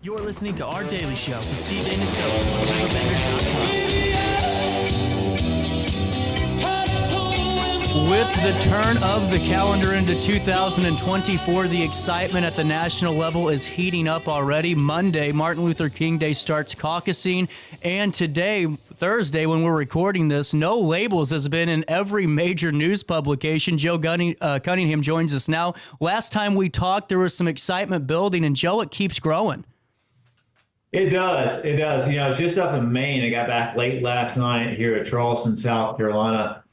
You're listening to Our Daily Show with CJ Nassau on RiverBender.com. With the turn of the calendar into 2024, the excitement at the national level is heating up already. Monday, Martin Luther King Day starts caucusing, and today, Thursday, when we're recording this, No Labels has been in every major news publication. Joe Cunningham joins us now. Last time we talked, there was some excitement building, and Joe, it keeps growing. It does. It does. You know, I was just up in Maine. I got back late last night here at Charleston, South Carolina.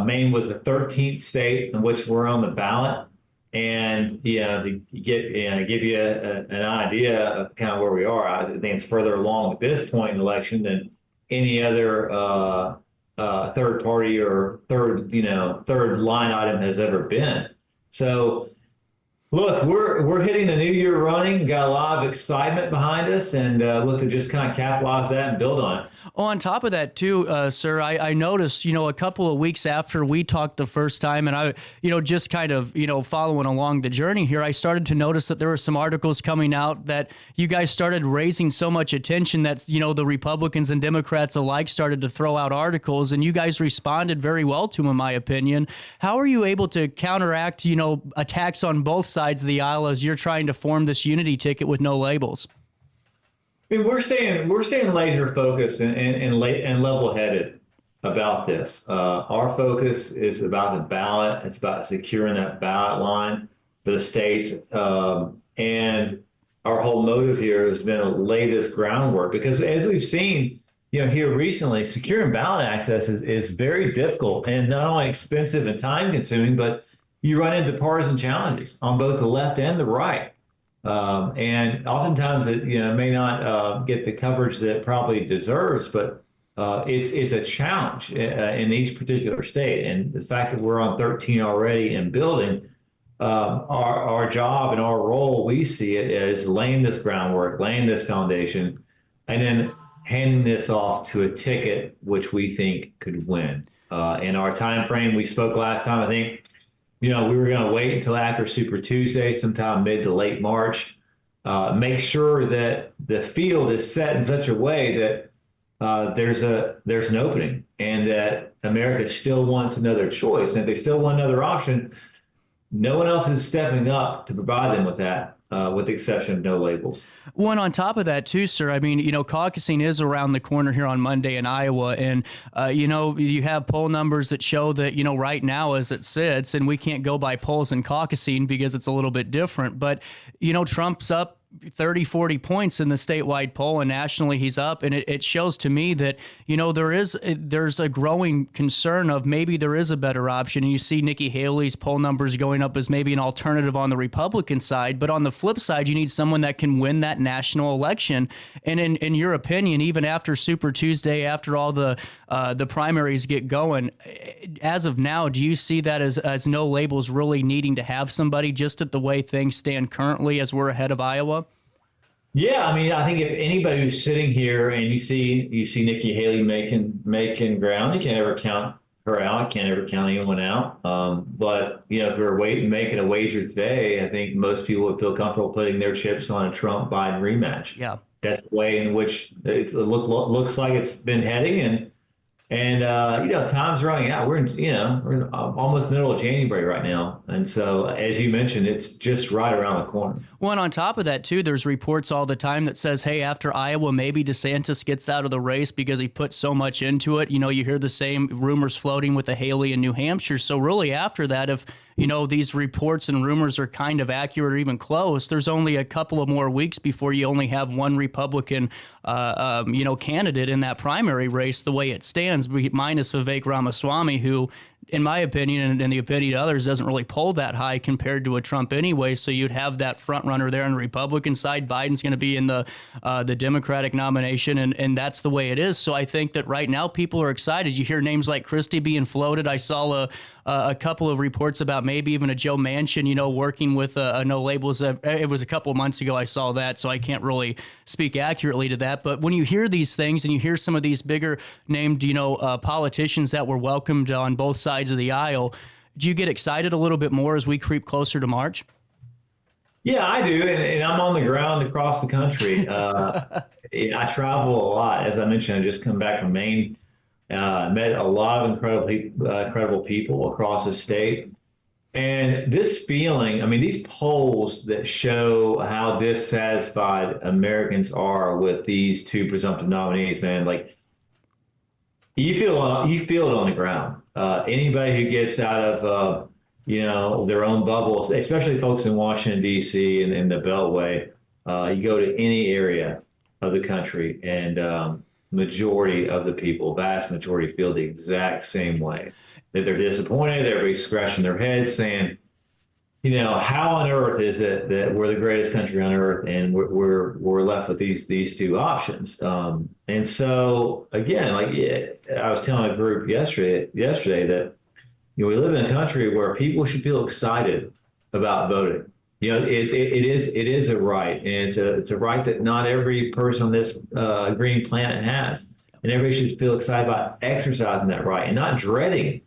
Maine was the 13th state in which we're on the ballot. And, you know, to give you an idea of kind of where we are, I think it's further along at this point in the election than any other third party or third line item has ever been. So, look, we're hitting the new year running, got a lot of excitement behind us, and look to just kind of capitalize that and build on it. On top of that, too, sir, I noticed, a couple of weeks after we talked the first time, and I, just kind of, following along the journey here, I started to notice that there were some articles coming out that you guys started raising so much attention that, the Republicans and Democrats alike started to throw out articles, and you guys responded very well to them, in my opinion. How are you able to counteract, attacks on both sides of the aisle as you're trying to form this unity ticket with no labels? I mean, we're staying laser focused and level headed about this. Our focus is about the ballot. It's about securing that ballot line for the states. And our whole motive here has been to lay this groundwork because, as we've seen, here recently, securing ballot access is very difficult and not only expensive and time consuming, but you run into partisan challenges on both the left and the right. And oftentimes it may not get the coverage that it probably deserves, but it's a challenge in each particular state. And the fact that we're on 13 already and building, our job and our role, we see it as laying this groundwork, laying this foundation, and then handing this off to a ticket which we think could win. In our time frame, we spoke last time, I think, we were going to wait until after Super Tuesday, sometime mid to late March, make sure that the field is set in such a way that there's an opening and that America still wants another choice. And if they still want another option, no one else is stepping up to provide them with that. With the exception of no labels. One on top of that, too, sir, I mean, caucusing is around the corner here on Monday in Iowa. And, you have poll numbers that show that, right now as it sits, and we can't go by polls and caucusing because it's a little bit different. But, Trump's up 30, 40 points in the statewide poll, and nationally he's up. And it shows to me that, there's a growing concern of maybe there is a better option. And you see Nikki Haley's poll numbers going up as maybe an alternative on the Republican side. But on the flip side, you need someone that can win that national election. And in your opinion, even after Super Tuesday, after all the primaries get going, as of now, do you see that as no labels really needing to have somebody just at the way things stand currently as we're ahead of Iowa? Yeah, I mean, I think if anybody who's sitting here and you see Nikki Haley making ground, you can't ever count her out, can't ever count anyone out. But if we're making a wager today, I think most people would feel comfortable putting their chips on a Trump-Biden rematch. Yeah, that's the way in which it looks like it's been heading, and time's running out. We're in almost the middle of January right now, and so as you mentioned, it's just right around the corner. Well, and on top of that too, there's reports all the time that says, hey, after Iowa, maybe DeSantis gets out of the race because he put so much into it. You hear the same rumors floating with the Haley in New Hampshire. So really, after that, if these reports and rumors are kind of accurate or even close, there's only a couple of more weeks before you only have one Republican, candidate in that primary race the way it stands, minus Vivek Ramaswamy, who, in my opinion, and in the opinion of others, doesn't really poll that high compared to a Trump anyway. So you'd have that front runner there on the Republican side. Biden's going to be in the Democratic nomination, and that's the way it is. So I think that right now people are excited. You hear names like Christie being floated. I saw a couple of reports about maybe even a Joe Manchin, working with a no labels. It was a couple of months ago I saw that, so I can't really speak accurately to that. But when you hear these things and you hear some of these bigger named, politicians that were welcomed on both sides of the aisle, do you get excited a little bit more as we creep closer to March? Yeah, I do, and I'm on the ground across the country. I travel a lot. As I mentioned, I just come back from Maine. Met a lot of incredible people across the state. And this feeling, I mean, these polls that show how dissatisfied Americans are with these two presumptive nominees, man, like you feel it on the ground. Anybody who gets out of their own bubbles, especially folks in Washington D.C. and the Beltway, you go to any area of the country, and majority of the people, vast majority, feel the exact same way. That they're disappointed. Everybody's scratching their heads, saying, how on earth is it that we're the greatest country on earth and we're left with these two options? And so again, like I was telling a group yesterday that we live in a country where people should feel excited about voting. It is a right, and it's a right that not every person on this green planet has, and everybody should feel excited about exercising that right and not dreading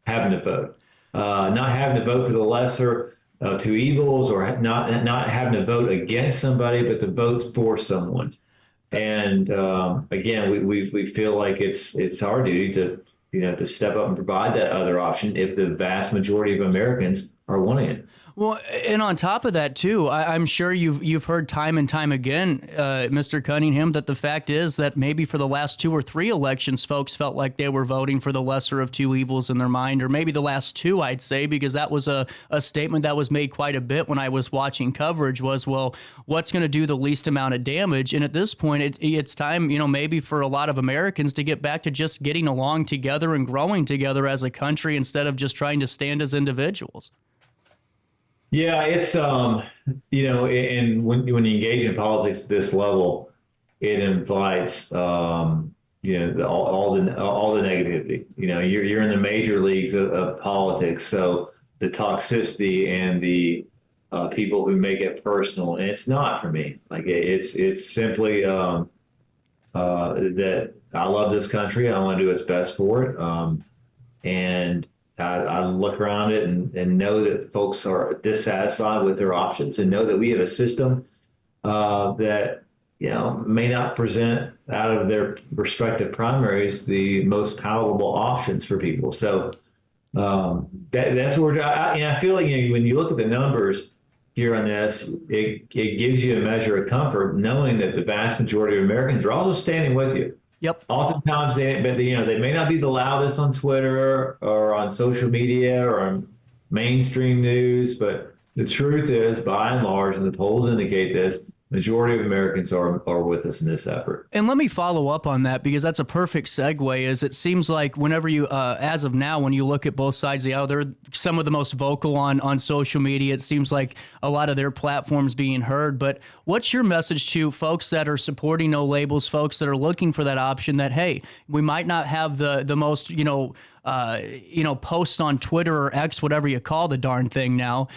having to vote, not having to vote for the lesser two evils, or not having to vote against somebody, but to vote for someone. And again, we feel like it's our duty to step up and provide that other option if the vast majority of Americans are wanting it. Well, and on top of that too, I'm sure you've heard time and time again, Mr. Cunningham, that the fact is that maybe for the last 2 or 3 elections, folks felt like they were voting for the lesser of two evils in their mind, or maybe the last 2, I'd say, because that was a statement that was made quite a bit when I was watching coverage was, well, what's going to do the least amount of damage? And at this point, it's time, maybe for a lot of Americans to get back to just getting along together and growing together as a country instead of just trying to stand as individuals. Yeah, it's and when you engage in politics at this level, it invites all the negativity. You're in the major leagues of politics, so the toxicity and the people who make it personal, and it's not for me. Like it's simply that I love this country. I want to do what's best for it, and I look around it and know that folks are dissatisfied with their options, and know that we have a system that may not present out of their respective primaries the most palatable options for people. So that's where I feel like when you look at the numbers here on this, it gives you a measure of comfort knowing that the vast majority of Americans are also standing with you. Yep. Oftentimes, they may not be the loudest on Twitter or on social media or on mainstream news, but the truth is, by and large, and the polls indicate this, majority of Americans are with us in this effort. And let me follow up on that, because that's a perfect segue. Is it seems like whenever you, as of now, when you look at both sides of the aisle, they're some of the most vocal on social media. It seems like a lot of their platforms being heard. But what's your message to folks that are supporting no labels, folks that are looking for that option that, hey, we might not have the most, posts on Twitter or X, whatever you call the darn thing now,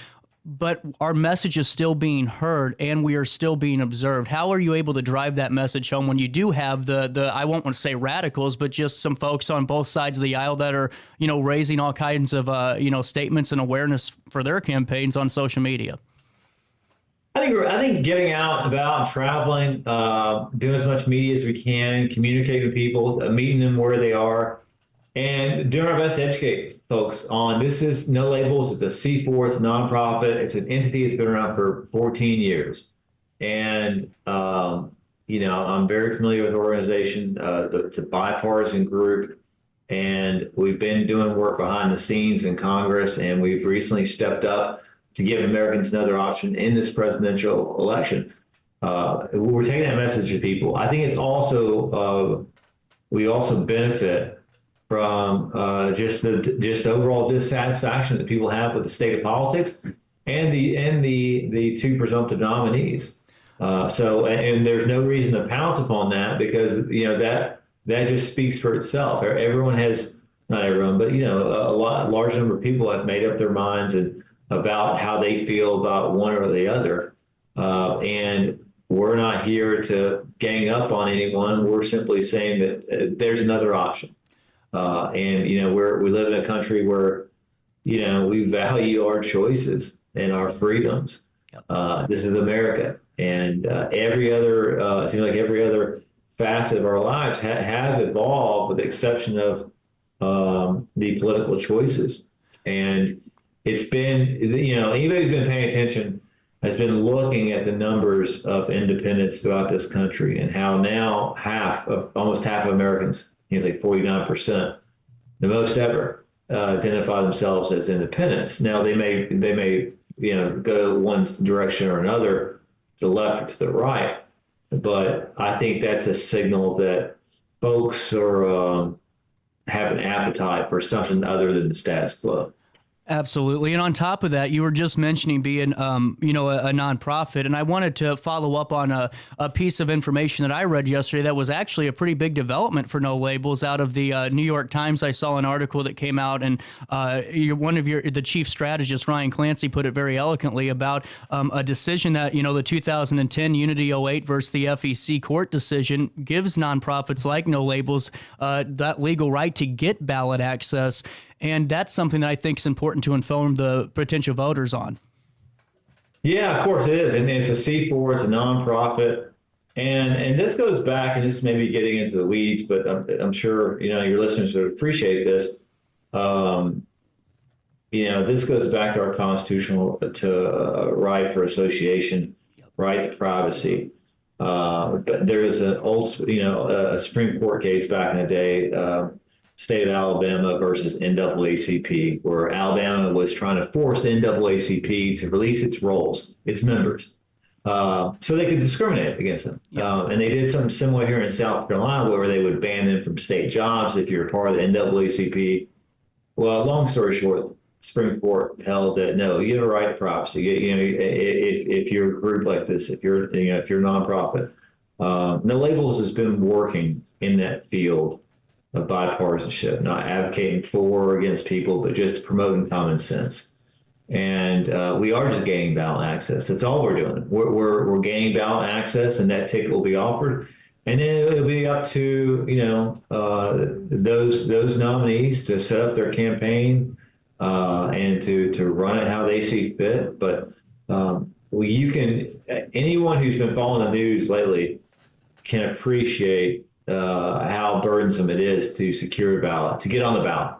but our message is still being heard and we are still being observed? How are you able to drive that message home when you do have the I won't want to say radicals, but just some folks on both sides of the aisle that are, raising all kinds of, statements and awareness for their campaigns on social media? I think getting out about, traveling, doing as much media as we can, communicating with people, meeting them where they are, and doing our best to educate folks on this is No Labels. It's a C4, it's a nonprofit. It's an entity that's been around for 14 years. And, I'm very familiar with the organization. It's a bipartisan group. And we've been doing work behind the scenes in Congress. And we've recently stepped up to give Americans another option in this presidential election. We're taking that message to people. I think it's also, we also benefit from just overall dissatisfaction that people have with the state of politics and the two presumptive nominees. And there's no reason to pounce upon that, because that just speaks for itself. Everyone has, not everyone, but large number of people have made up their minds about how they feel about one or the other, and we're not here to gang up on anyone. We're simply saying that there's another option. We live in a country where, we value our choices and our freedoms. This is America, and every other it seems like every other facet of our lives have evolved, with the exception of the political choices. And it's been, anybody who's been paying attention has been looking at the numbers of independents throughout this country, and how now almost half of Americans, it's like 49%, the most ever, identify themselves as independents. Now they may go one direction or another, to the left or to the right, but I think that's a signal that folks are have an appetite for something other than the status quo. Absolutely. And on top of that, you were just mentioning being, a nonprofit. And I wanted to follow up on a piece of information that I read yesterday that was actually a pretty big development for No Labels out of the New York Times. I saw an article that came out, and the chief strategist, Ryan Clancy, put it very eloquently about a decision that, the 2010 Unity 08 versus the FEC court decision gives nonprofits like No Labels that legal right to get ballot access. And that's something that I think is important to inform the potential voters on. Yeah, of course it is. And it's a C4, it's a nonprofit. And this goes back, and this may be getting into the weeds, but I'm sure, your listeners would appreciate this. This goes back to our constitutional right for association, right to privacy. But there is an old, a Supreme Court case back in the day, state of Alabama versus NAACP, where Alabama was trying to force the NAACP to release its rolls, its members, so they could discriminate against them. And they did something similar here in South Carolina, where they would ban them from state jobs if you're part of the NAACP. Well, long story short, Supreme Court held that no, you have a right to privacy. If you're a group like this, if you're a nonprofit, No Labels has been working in that field of bipartisanship, not advocating for or against people, but just promoting common sense. And we are just gaining ballot access. That's all we're doing. We're gaining ballot access, and that ticket will be offered. And then it'll be up to those nominees to set up their campaign and to run it how they see fit. But anyone who's been following the news lately can appreciate how burdensome it is to secure a ballot, to get on the ballot.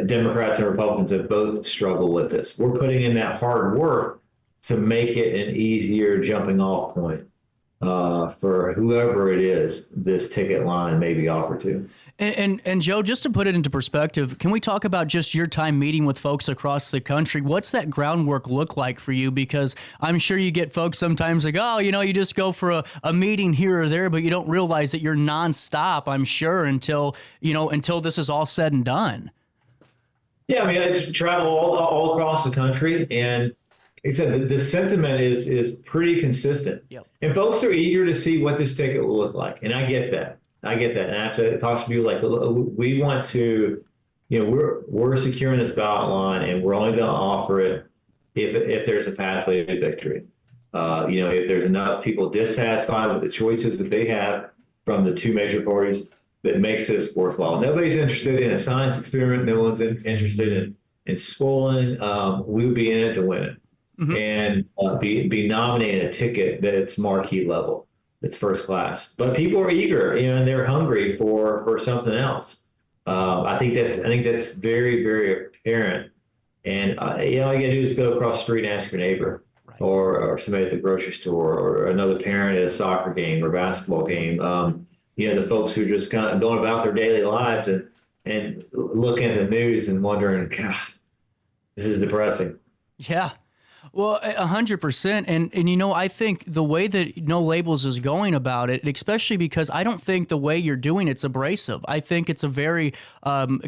Democrats and Republicans have both struggled with this. We're putting in that hard work to make it an easier jumping off point for whoever it is this ticket line may be offered to. And Joe, just to put it into perspective, can we talk about just your time meeting with folks across the country? What's that groundwork look like for you? Because I'm sure you get folks sometimes like, oh, you just go for a meeting here or there, but you don't realize that you're nonstop, I'm sure, until this is all said and done. Yeah, I mean, I travel all across the country, and like I said, the sentiment is pretty consistent. Yep. And folks are eager to see what this ticket will look like. And I get that. And I have to talk to people like, we want to, we're securing this ballot line, and we're only going to offer it if there's a pathway to victory. If there's enough people dissatisfied with the choices that they have from the two major parties that makes this worthwhile. Nobody's interested in a science experiment. No one's interested in spoiling. We would be in it to win it. Mm-hmm. And be nominated a ticket that's marquee level, that's first class. But people are eager, and they're hungry for something else. I think that's very, very apparent. And all you gotta do is go across the street and ask your neighbor, right, or somebody at the grocery store, or another parent at a soccer game or basketball game. The folks who are just kind of going about their daily lives and looking at the news and wondering, God, this is depressing. Yeah. Well, 100%. And I think the way that No Labels is going about it, especially because I don't think the way you're doing it's abrasive. I think it's a very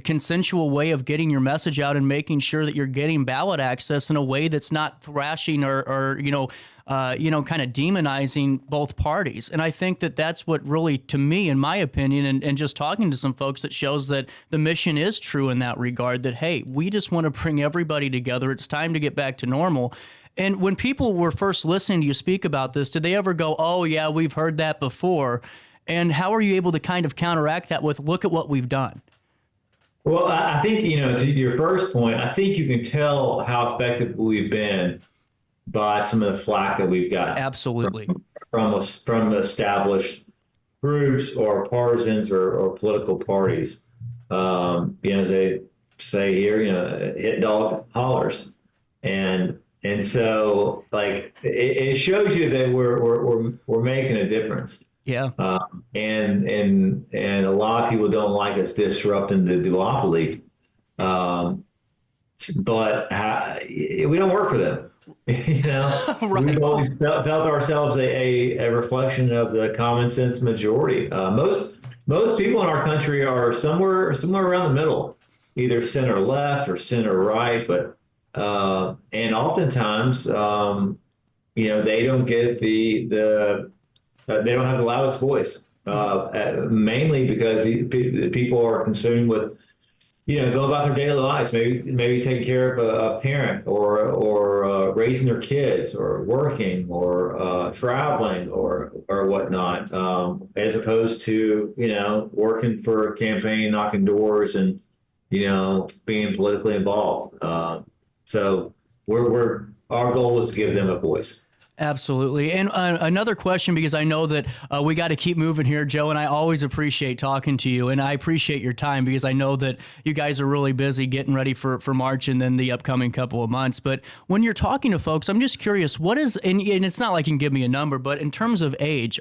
consensual way of getting your message out and making sure that you're getting ballot access in a way that's not thrashing or kind of demonizing both parties. And I think that that's what really, to me, in my opinion, and just talking to some folks, that shows that the mission is true in that regard, that, hey, we just want to bring everybody together. It's time to get back to normal. And when people were first listening to you speak about this, did they ever go, oh, yeah, we've heard that before? And how are you able to kind of counteract that with, look at what we've done? Well, I think, to your first point, I think you can tell how effective we've been by some of the flack that we've got Absolutely. from established groups or partisans or political parties. As they say here, hit dog hollers, and so like it shows you that we're making a difference. Yeah. And a lot of people don't like us disrupting the duopoly, um, but we don't work for them. Right. We've always felt ourselves a reflection of the common sense majority. Most people in our country are somewhere around the middle, either center left or center right. But and oftentimes, they don't get they don't have the loudest voice, mainly because the people are consumed with go about their daily lives, maybe taking care of a parent or raising their kids or working or traveling or whatnot, as opposed to working for a campaign, knocking doors, and being politically involved. So we're our goal is to give them a voice. Absolutely. And another question, because I know that we got to keep moving here, Joe, and I always appreciate talking to you, and I appreciate your time because I know that you guys are really busy getting ready for March and then the upcoming couple of months. But when you're talking to folks, I'm just curious, what is, and it's not like you can give me a number, but in terms of age,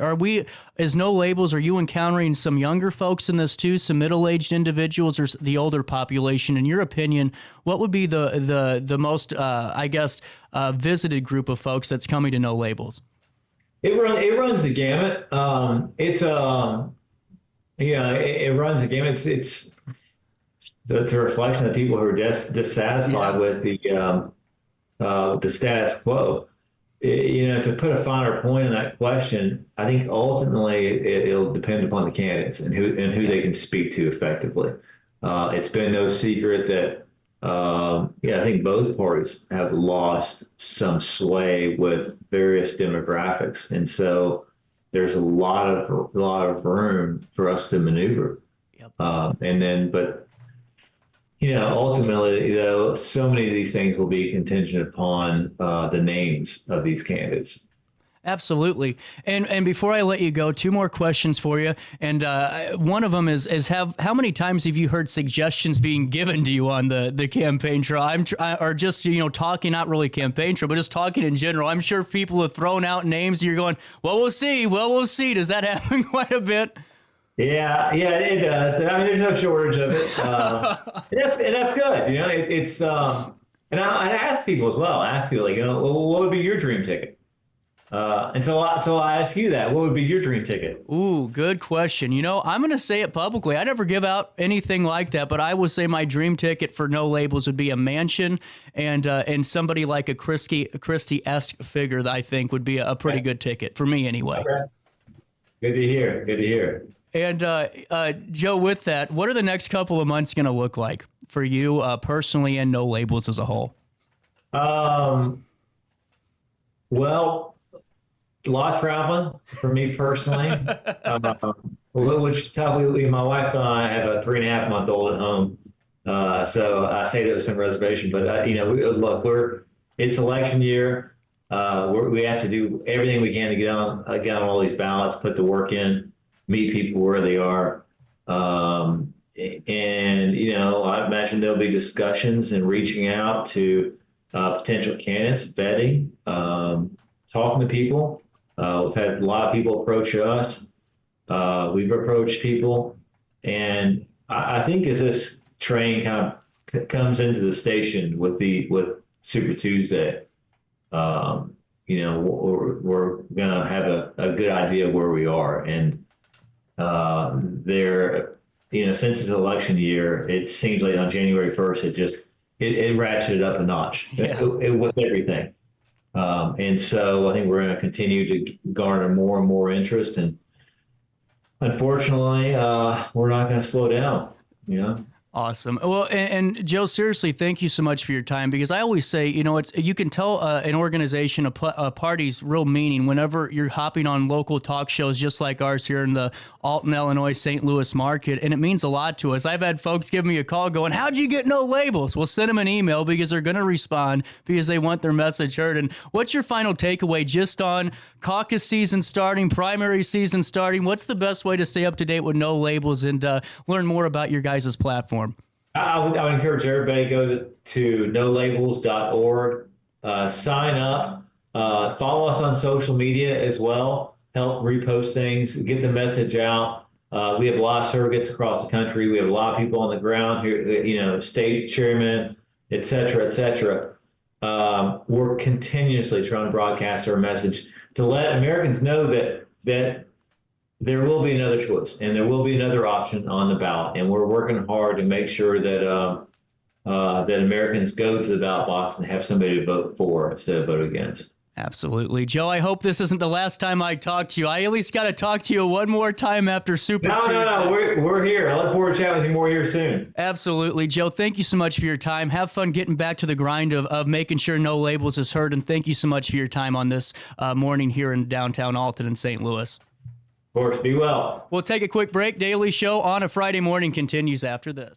as No Labels, are you encountering some younger folks in this too, some middle-aged individuals, or the older population? In your opinion, what would be the most, visited group of folks that's coming to No Labels? It runs the gamut. It runs the gamut. It's a reflection of people who are dissatisfied with the status quo. To put a finer point on that question, I think ultimately it'll depend upon the candidates and who they can speak to effectively. It's been no secret that I think both parties have lost some sway with various demographics, and so there's a lot of room for us to maneuver. Yep. But ultimately, though, so many of these things will be contingent upon the names of these candidates. Absolutely. And before I let you go, two more questions for you. And one of them is how many times have you heard suggestions being given to you on the campaign trail? Or just, talking, not really campaign trail, but just talking in general. I'm sure people have thrown out names and you're going, well, we'll see. Well, we'll see. Does that happen quite a bit? Yeah, it does. I mean, there's no shortage of it. And that's good. And I ask people as well. I ask people, well, what would be your dream ticket? And so I ask you that. What would be your dream ticket? Ooh, good question. I'm going to say it publicly. I never give out anything like that, but I would say my dream ticket for No Labels would be a mansion and somebody like a Christie-esque figure that I think would be a pretty good ticket for me anyway. Okay. Good to hear. Good to hear. And Joe, with that, what are the next couple of months going to look like for you personally and No Labels as a whole? Well, a lot of traveling for me personally, which probably my wife and I have a 3.5-month-old at home. So I say that with some reservation, but look, it's election year. We have to do everything we can to get on all these ballots, put the work in, meet people where they are. I imagine there'll be discussions and reaching out to potential candidates, vetting, talking to people. We've had a lot of people approach us. We've approached people. And I think as this train kind of comes into the station with Super Tuesday, we're going to have a good idea of where we are. And since it's election year, it seems like on January 1st, it ratcheted up a notch. Yeah. It with everything. And so I think we're going to continue to garner more and more interest. And unfortunately, we're not going to slow down, Awesome. Well, and Joe, seriously, thank you so much for your time, because I always say, you can tell an organization, a party's real meaning whenever you're hopping on local talk shows just like ours here in the Alton, Illinois, St. Louis market, and it means a lot to us. I've had folks give me a call going, how'd you get no labels? Well, send them an email, because they're going to respond, because they want their message heard. And what's your final takeaway just on caucus season starting, primary season starting? What's the best way to stay up to date with No Labels and learn more about your guys' platform? I would encourage everybody to go to nolabels.org, sign up, follow us on social media as well, help repost things, get the message out. We have a lot of surrogates across the country. We have a lot of people on the ground here, state chairmen, et cetera, et cetera. We're continuously trying to broadcast our message to let Americans know that there will be another choice and there will be another option on the ballot. And we're working hard to make sure that that Americans go to the ballot box and have somebody to vote for instead of vote against. Absolutely. Joe, I hope this isn't the last time I talk to you. I at least got to talk to you one more time after Super Tuesday. No, we're here. I look forward to chatting with you more here soon. Absolutely. Joe, thank you so much for your time. Have fun getting back to the grind of making sure No Labels is heard. And thank you so much for your time on this morning here in downtown Alton and St. Louis. Of course, be well. We'll take a quick break. Daily Show on a Friday morning continues after this.